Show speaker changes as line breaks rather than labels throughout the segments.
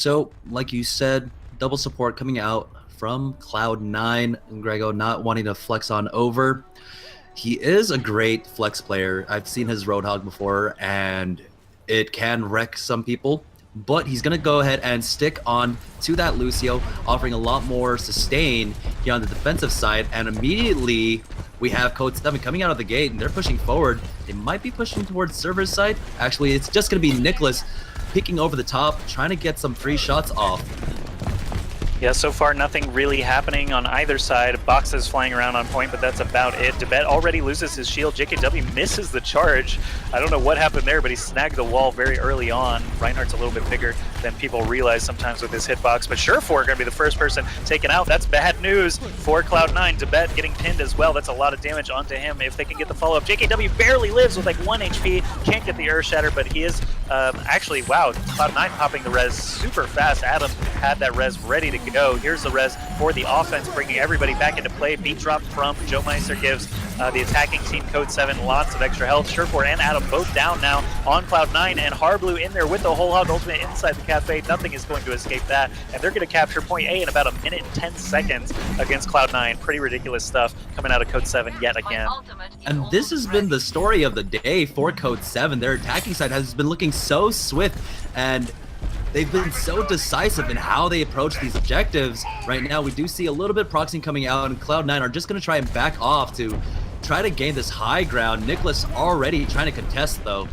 So, like you said, double support coming out from Cloud9, and Grego not wanting to flex on over. He is a great flex player. I've seen his Roadhog before, and it can wreck some people. But he's going to go ahead and stick on to that Lucio, offering a lot more sustain here on the defensive side. And immediately, we have Code 7 coming out of the gate, and they're pushing forward. They might be pushing towards server's side. Actually, it's just going to be Nicholas peeking over the top, trying to get some free shots off.
Yeah, so far nothing really happening on either side. Boxes flying around on point, but that's about it. Debet already loses his shield. JKW misses the charge. I don't know what happened there, but he snagged the wall very early on. Reinhardt's a little bit bigger than people realize sometimes with his hitbox, but Surefour going to be the first person taken out. That's bad news for Cloud9. Debet getting pinned as well. That's a lot of damage onto him if they can get the follow-up. JKW barely lives with like 1 HP. Can't get the Earth Shatter, but he is actually, wow, Cloud9 popping the res super fast. Adam had that res ready to go. Here's the res for the offense, bringing everybody back into play. Beat drop from Joe Meister gives the attacking team Code 7 lots of extra health. Surefour and Adam both down now on Cloud9, and Harblu in there with the whole hog ultimate inside the cafe. Nothing is going to escape that, and they're going to capture point A in about 1 minute and 10 seconds against Cloud9. Pretty ridiculous stuff coming out of Code 7 yet again.
And this has been the story of the day for Code 7. Their attacking side has been looking so swift, and they've been so decisive in how they approach these objectives. Right now, we do see a little bit of proxying coming out, and Cloud9 are just going to try and back off to try to gain this high ground. Nicholas already trying to contest, though.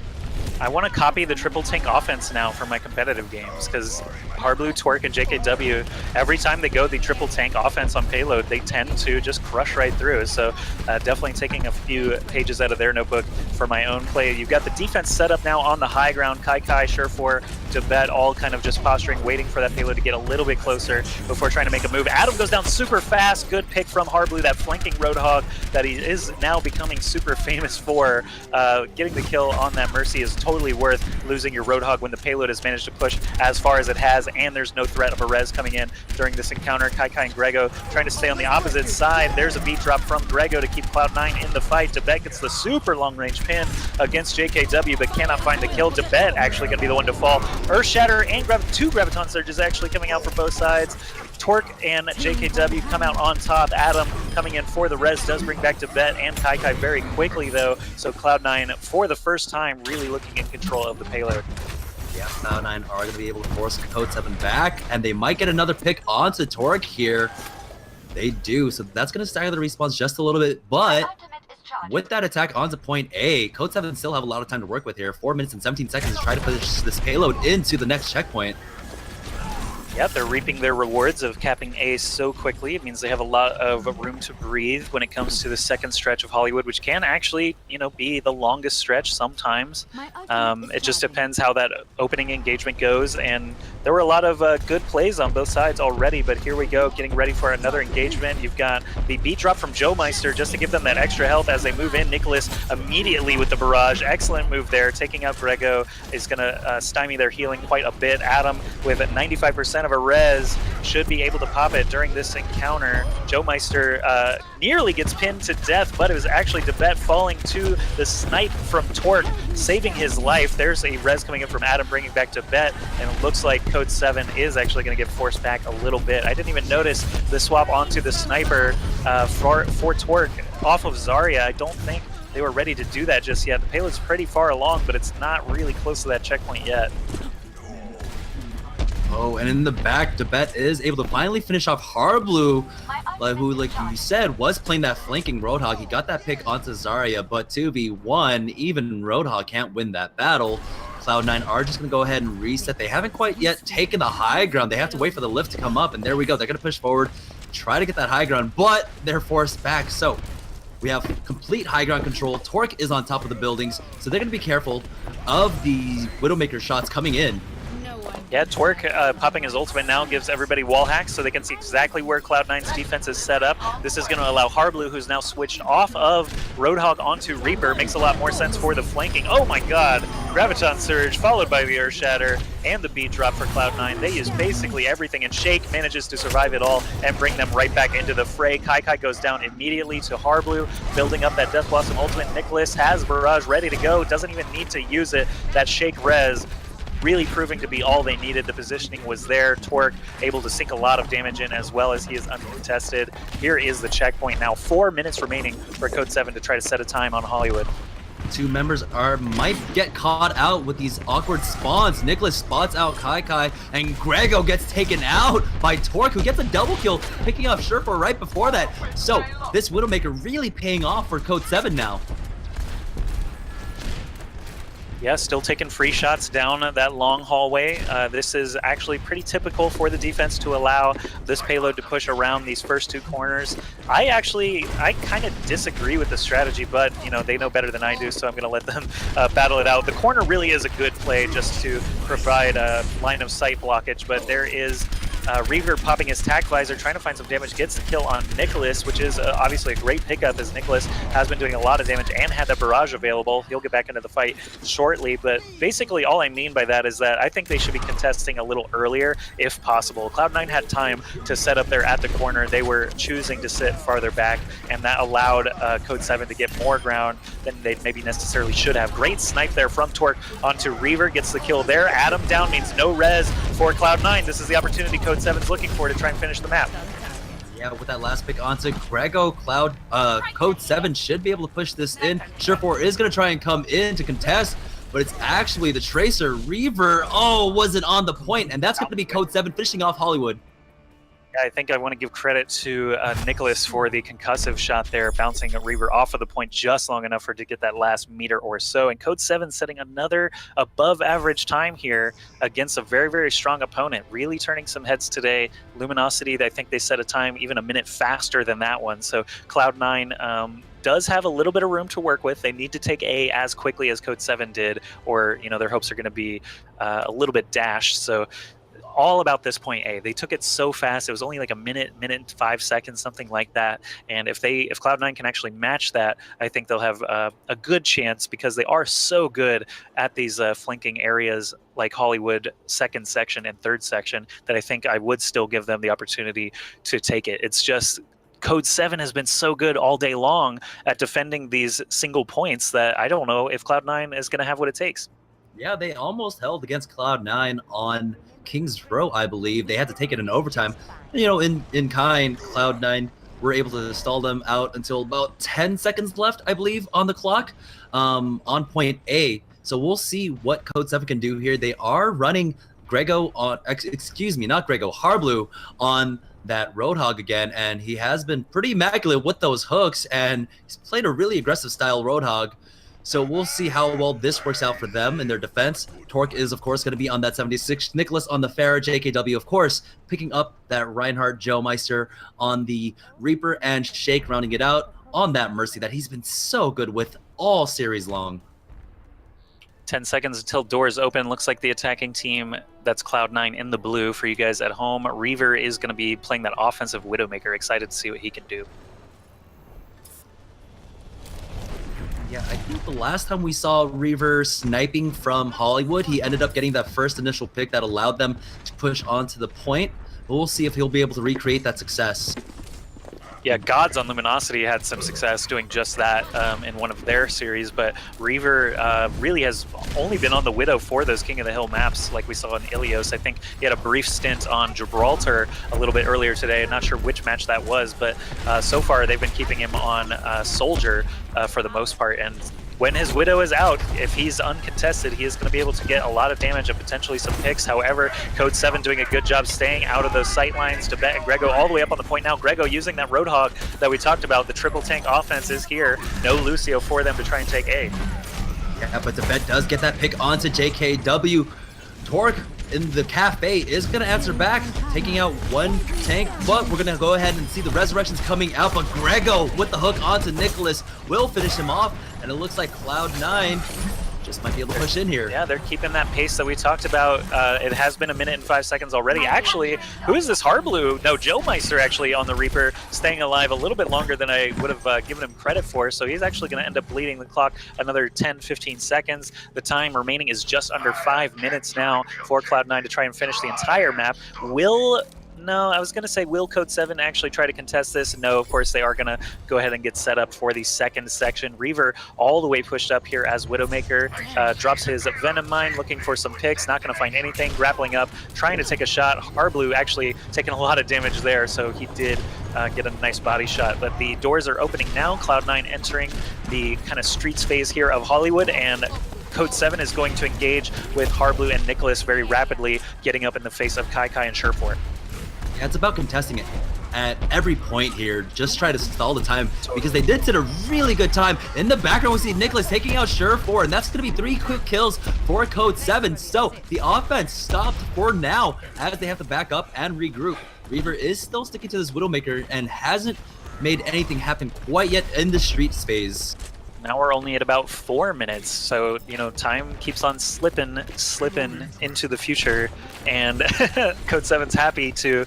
I want to copy the triple tank offense now for my competitive games, because Harblu, Twerk, and JKW, every time they go the triple tank offense on payload, they tend to just crush right through. So definitely taking a few pages out of their notebook for my own play. You've got the defense set up now on the high ground. Kai, Surefour, Debet, all kind of just posturing, waiting for that payload to get a little bit closer before trying to make a move. Adam goes down super fast. Good pick from Harblu, that flanking Roadhog that he is now becoming super famous for. Getting the kill on that Mercy is totally worth losing your Roadhog when the payload has managed to push as far as it has, and there's no threat of a res coming in during this encounter. Kai and Grego trying to stay on the opposite side. There's a beat drop from Grego to keep Cloud9 in the fight. Debet gets the super long range pin against JKW, but cannot find the kill. Debet actually going to be the one to fall. Earth Shatter and two Graviton Surges actually coming out for both sides. Torque and JKW come out on top. Adam coming in for the res does bring back Debet and Kai very quickly, though. So Cloud9, for the first time, really looking in control of the payload.
Yeah, Cloud9 are going to be able to force Code 7 back, and they might get another pick onto Torque here. They do, so that's going to stagger the respawns just a little bit, but with that attack onto point A, Code 7 still have a lot of time to work with here. 4 minutes and 17 seconds to try to push this payload into the next checkpoint.
Yeah, they're reaping their rewards of capping A so quickly. It means they have a lot of room to breathe when it comes to the second stretch of Hollywood, which can actually, be the longest stretch sometimes. It just depends how that opening engagement goes, and there were a lot of good plays on both sides already, but here we go, getting ready for another engagement. You've got the beat drop from Joe Meister just to give them that extra health as they move in. Nicholas immediately with the barrage. Excellent move there. Taking out Grego is going to stymie their healing quite a bit. Adam with 95% of a res should be able to pop it during this encounter. Joe Meister nearly gets pinned to death, but it was actually Debet falling to the snipe from Torque, saving his life. There's a res coming in from Adam, bringing back Debet, and it looks like Code 7 is actually going to get forced back a little bit. I didn't even notice the swap onto the sniper for Torque off of Zarya. I don't think they were ready to do that just yet. The payload's pretty far along, but it's not really close to that checkpoint yet.
Oh, and in the back, Debet is able to finally finish off Harblu, who, like you said, was playing that flanking Roadhog. He got that pick onto Zarya, but 2v1, even Roadhog can't win that battle. Cloud9 are just going to go ahead and reset. They haven't quite yet taken the high ground. They have to wait for the lift to come up, and there we go. They're going to push forward, try to get that high ground, but they're forced back. So we have complete high ground control. Torque is on top of the buildings, so they're going to be careful of the Widowmaker shots coming in.
Yeah, Twerk popping his ultimate now gives everybody wall hacks so they can see exactly where Cloud9's defense is set up. This is going to allow Harblu, who's now switched off of Roadhog onto Reaper. Makes a lot more sense for the flanking. Oh my god! Graviton Surge followed by the Earth Shatter and the beat drop for Cloud9. They use basically everything, and Shake manages to survive it all and bring them right back into the fray. Kai goes down immediately to Harblu, building up that Death Blossom ultimate. Nicholas has Barrage ready to go, doesn't even need to use it. That Shake res really proving to be all they needed. The positioning was there. Torque able to sink a lot of damage in as well as he is uncontested. Here is the checkpoint now. 4 minutes remaining for Code 7 to try to set a time on Hollywood.
Two members might get caught out with these awkward spawns. Nicholas spots out Kai, and Grego gets taken out by Torque, who gets a double kill, picking off Sherpa right before that. So this Widowmaker really paying off for Code 7 now.
Yeah, still taking free shots down that long hallway. This is actually pretty typical for the defense to allow this payload to push around these first two corners. I kind of disagree with the strategy, but you know, they know better than I do, so I'm going to let them battle it out. The corner really is a good play just to provide a line of sight blockage, but there is Reaver popping his tac visor, trying to find some damage, gets the kill on Nicholas, which is obviously a great pickup as Nicholas has been doing a lot of damage and had that barrage available. He'll get back into the fight shortly, but basically all I mean by that is that I think they should be contesting a little earlier if possible. Cloud9 had time to set up there at the corner. They were choosing to sit farther back, and that allowed Code 7 to get more ground than they maybe necessarily should have. Great snipe there from Torque onto Reaver, gets the kill there. Adam down means no res for Cloud9. This is the opportunity Code 7's looking for to try and finish the map.
Yeah, with that last pick onto Grego, Code 7 should be able to push this in. Sure4 is going to try and come in to contest, but it's actually the Tracer. Reaver, wasn't on the point, and that's going to be Code 7 finishing off Hollywood.
I think I want to give credit to Nicholas for the concussive shot there, bouncing Reaver off of the point just long enough for it to get that last meter or so. And Code 7 setting another above average time here against a very, very strong opponent. Really turning some heads today. Luminosity, I think they set a time even a minute faster than that one. So Cloud9 does have a little bit of room to work with. They need to take A as quickly as Code 7 did, or you know, their hopes are going to be a little bit dashed. So all about this point A. They took it so fast. It was only like a minute and 5 seconds, something like that. And if Cloud9 can actually match that, I think they'll have a good chance, because they are so good at these flanking areas like Hollywood second section and third section, that I think I would still give them the opportunity to take it. It's just Code 7 has been so good all day long at defending these single points that I don't know if Cloud9 is going to have what it takes.
Yeah, they almost held against Cloud9 on King's Row, I believe. They had to take it in overtime. You know, in kind, Cloud9 were able to stall them out until about 10 seconds left, I believe, on the clock, on point A. So we'll see what Code 7 can do here. They are running Grego on, not Grego, Harblu on that Roadhog again, and he has been pretty immaculate with those hooks, and he's played a really aggressive style Roadhog. So we'll see how well this works out for them in their defense. Torque is, of course, going to be on that 76. Nicholas on the Farah. JKW, of course, picking up that Reinhardt Joe Meister on the Reaper, and Shake rounding it out on that Mercy that he's been so good with all series long.
10 seconds until doors open. Looks like the attacking team, that's Cloud9 in the blue for you guys at home. Reaver is going to be playing that offensive Widowmaker. Excited to see what he can do.
Yeah, I think the last time we saw Reaver sniping from Hollywood, he ended up getting that first initial pick that allowed them to push onto the point. But we'll see if he'll be able to recreate that success.
Yeah, Gods on Luminosity had some success doing just that in one of their series, but Reaver really has only been on the Widow for those King of the Hill maps like we saw in Ilios. I think he had a brief stint on Gibraltar a little bit earlier today. I'm not sure which match that was, but so far they've been keeping him on Soldier for the most part. And when his Widow is out, if he's uncontested, he is going to be able to get a lot of damage and potentially some picks. However, Code 7 doing a good job staying out of those sight lines to bet Grego all the way up on the point now. Grego using that Roadhog that we talked about. The triple tank offense is here. No Lucio for them to try and take A.
Yeah, but the bet does get that pick onto JKW. Torque in the cafe is going to answer back, taking out one tank, but we're going to go ahead and see the resurrections coming out. But Grego with the hook onto Nicholas will finish him off, and it looks like Cloud9 just might be able to push in here.
Yeah, they're keeping that pace that we talked about. It has been a minute and 5 seconds already. Actually, who is this Harblu? No, Joe Meister actually on the Reaper, staying alive a little bit longer than I would have given him credit for. So he's actually going to end up bleeding the clock another 10, 15 seconds. The time remaining is just under 5 minutes now for Cloud9 to try and finish the entire map. Will No, I was going to say, will Code 7 actually try to contest this? No, of course, they are going to go ahead and get set up for the second section. Reaver all the way pushed up here as Widowmaker, drops his Venom Mine, looking for some picks, not going to find anything, grappling up, trying to take a shot. Harblue actually taking a lot of damage there, so he did get a nice body shot. But the doors are opening now, Cloud9 entering the kind of streets phase here of Hollywood, and Code 7 is going to engage with Harblue and Nicholas very rapidly, getting up in the face of Kai and Surefour.
Yeah, it's about contesting it at every point here. Just try to stall the time because they did sit a really good time. In the background, we see Nicholas taking out Surefour, and that's going to be 3 quick kills for Code 7. So the offense stopped for now as they have to back up and regroup. Reaver is still sticking to this Widowmaker and hasn't made anything happen quite yet in the streets phase.
Now we're only at about 4 minutes, so, you know, time keeps on slipping into the future, and Code 7's happy to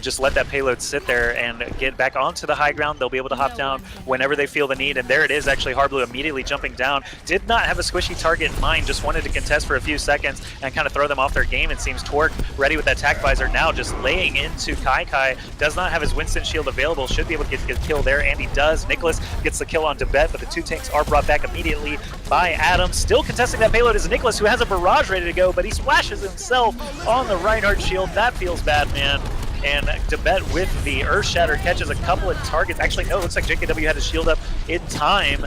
just let that payload sit there and get back onto the high ground. They'll be able to hop down whenever they feel the need, and there it is, actually, Harblue immediately jumping down. Did not have a squishy target in mind, just wanted to contest for a few seconds and kind of throw them off their game. It seems Twerk ready with that tac visor now, just laying into Kai. Does not have his Winston shield available, should be able to get a kill there, and he does. Nicholas gets the kill on Tibet, but the 2 tanks are brought back immediately by Adam. Still contesting that payload is Nicholas, who has a barrage ready to go, but he splashes himself on the Reinhardt shield. That feels bad, man. And Tibet with the Earth Shatter catches a couple of targets. Actually, no, it looks like JKW had his shield up in time.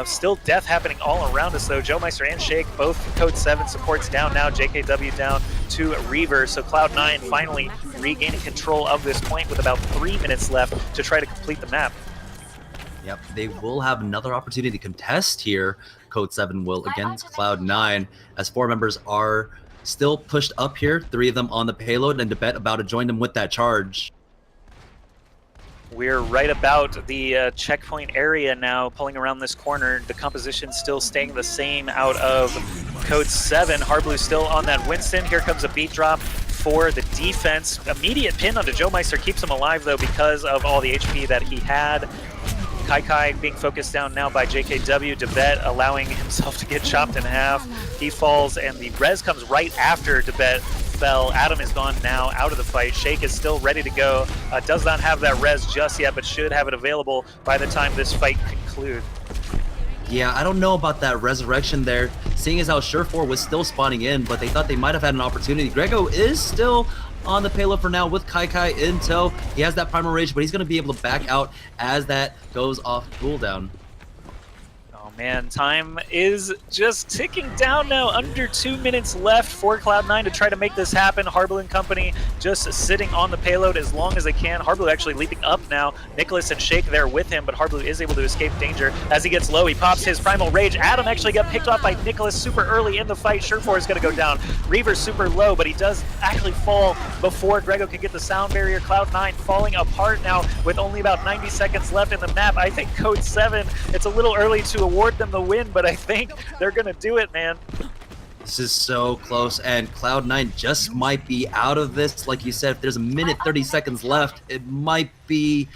Still death happening all around us, though. Joe Meister and Shake, both Code 7 supports down now. JKW down to Reaver. So Cloud9 finally regaining control of this point with about 3 minutes left to try to complete the map.
Yep, they will have another opportunity to contest here. Code 7 will against Cloud9, as 4 members are still pushed up here, 3 of them on the payload, and Tibet about to join them with that charge.
We're right about the checkpoint area now, pulling around this corner. The composition still staying the same out of Code 7. Harblue still on that Winston. Here comes a beat drop for the defense. Immediate pin onto Joe Meister keeps him alive, though, because of all the HP that he had. Kai being focused down now by JKW. Tibet allowing himself to get chopped in half. He falls, and the res comes right after Tibet fell. Adam is gone now, out of the fight. Shake is still ready to go. Does not have that res just yet, but should have it available by the time this fight concludes.
Yeah, I don't know about that resurrection there, seeing as how Surefour was still spawning in, but they thought they might have had an opportunity. Grego is still on the payload for now with Kai in tow. He has that primal rage, but he's going to be able to back out as that goes off cooldown.
Oh man, time is just ticking down now. Under 2 minutes left for Cloud9 to try to make this happen. Harblue and company just sitting on the payload as long as they can. Harblue actually leaping up now. Nicholas and Shake there with him, but Harblue is able to escape danger. As he gets low, he pops his primal rage. Adam actually got picked off by Nicholas super early in the fight. Surefour is going to go down. Reaver's super low, but he does actually fall before Grego can get the sound barrier. Cloud9 falling apart now with only about 90 seconds left in the map. I think Code 7, it's a little early to award them the win, but I think they're gonna do it, man.
This is so close, and Cloud9 just might be out of this. Like you said, if there's a minute 30 seconds left, it might be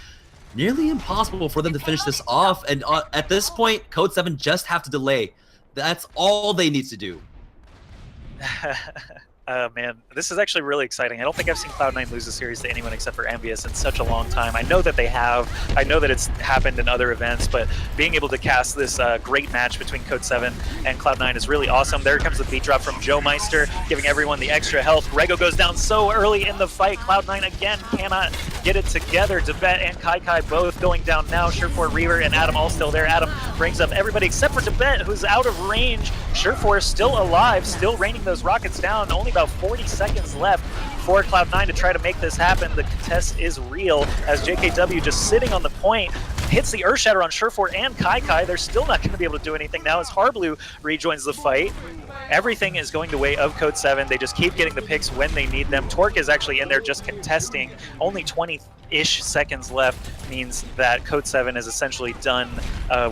nearly impossible for them to finish this off. And at this point, Code 7 just have to delay. That's all they need to do.
Man, this is actually really exciting. I don't think I've seen Cloud9 lose a series to anyone except for Envious in such a long time. I know that they have. I know that it's happened in other events, but being able to cast this great match between Code 7 and Cloud9 is really awesome. There comes the beat drop from Joe Meister, giving everyone the extra health. Grego goes down so early in the fight. Cloud9 again cannot get it together. Tibet and Kai both going down now. Surefour, Reaver, and Adam all still there. Adam brings up everybody except for Tibet, who's out of range. Surefour still alive, still raining those rockets down. Only about 40 seconds left for Cloud9 to try to make this happen. The contest is real as JKW just sitting on the point hits the Earth Shatter on Surefour and Kai. They're still not going to be able to do anything now as Harblue rejoins the fight. Everything is going the way of Code 7. They just keep getting the picks when they need them. Twerk is actually in there just contesting. Only 20-ish seconds left means that Code 7 has essentially done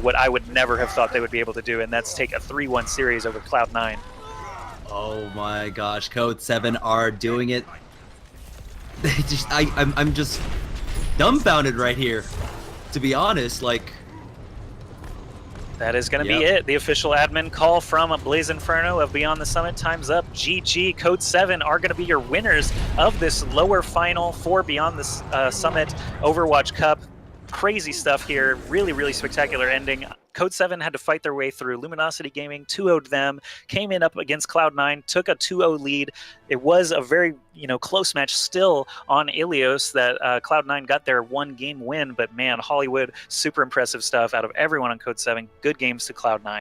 what I would never have thought they would be able to do, and that's take a 3-1 series over Cloud9.
Oh my gosh, Code 7 are doing it. They just, I'm just dumbfounded right here, to be honest. Like,
That is going to be it. The official admin call from Blaze Inferno of Beyond the Summit. Time's up. GG. Code 7 are going to be your winners of this lower final for Beyond the Summit Overwatch Cup. Crazy stuff here. Really, really spectacular ending. Code 7 had to fight their way through. Luminosity Gaming 2-0'd them, came in up against Cloud9, took a 2-0 lead. It was a very close match still on Ilios that Cloud9 got their 1-game win, but man, Hollywood, super impressive stuff out of everyone on Code 7. Good games to Cloud9.